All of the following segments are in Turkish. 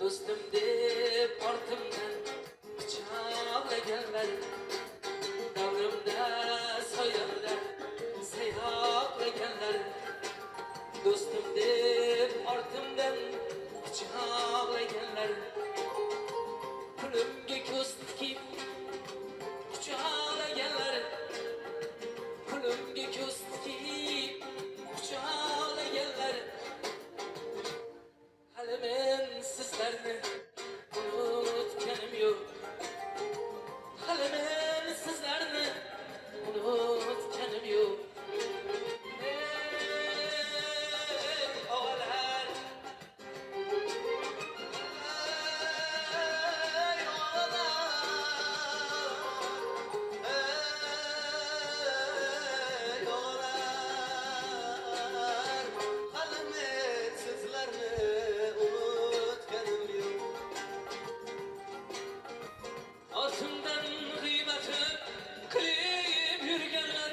do'stim deb ortimdan quchoqlaganlar, davrimda soyamda sayyoqlaganlar, do'stim deb ortimdan quchoqlaganlar, pulimga ko'z tikib quchoqlaganlar, pulimga ko'z tikib quchoqlaganlar. Hali men sizlarni unutganim yo'q, hali men sizlarni unutganim yo'q. Ey og'alar, ey og'alar, ey og'alar, hali men sizlarni unutganim yo'q. Ortimdan g'iybatni qilib yurganlar,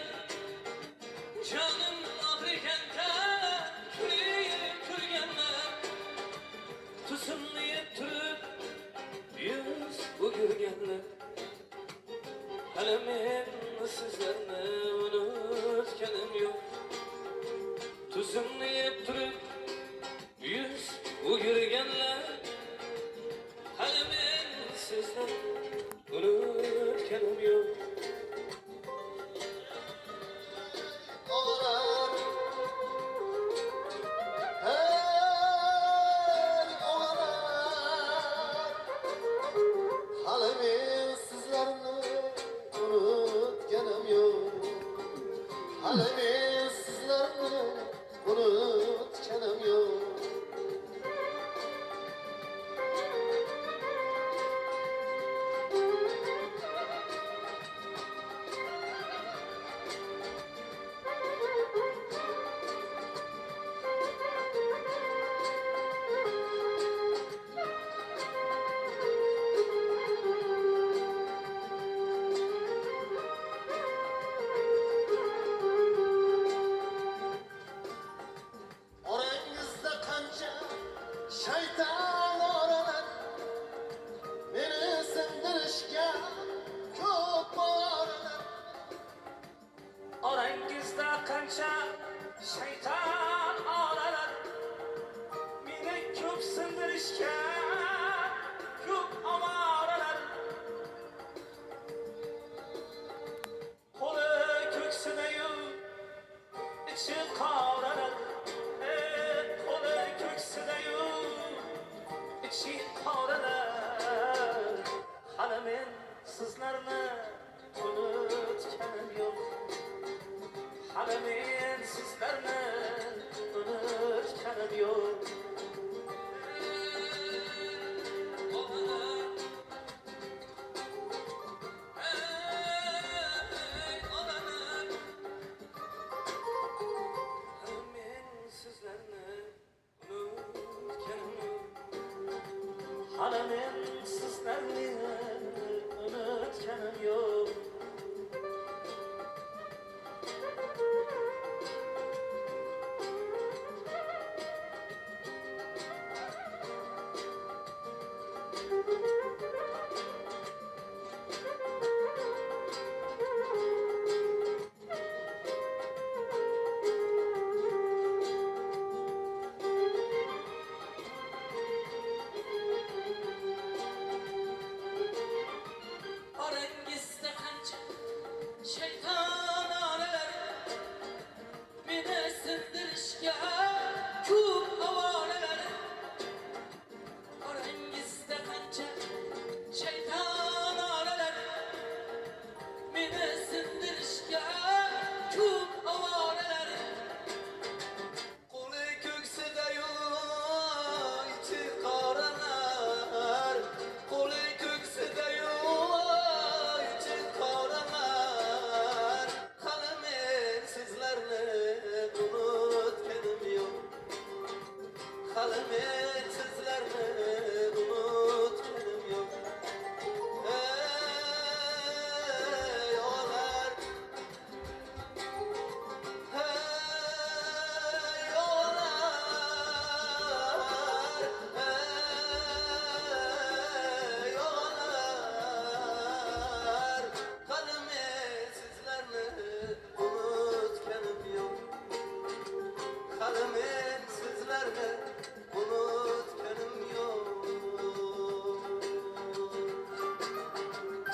jonim og'riganda kulib turganlar, tuzimni yeb turib yuz o'girganlar. Hali men sizlarni unutganim yo'q, tuzimni yeb turib yuz o'girganlar. Hali men sizlarni unutganim yo'q. Og'alar, hey og'alar, hali men sizlarni unutganim yo'q, hali men sizlarni unutganim yo'q. Orangizda qancha shayton oralar, meni sindirishga ko'p boralar. Orangizda qancha shayton olalar, meni ko'p sindirishga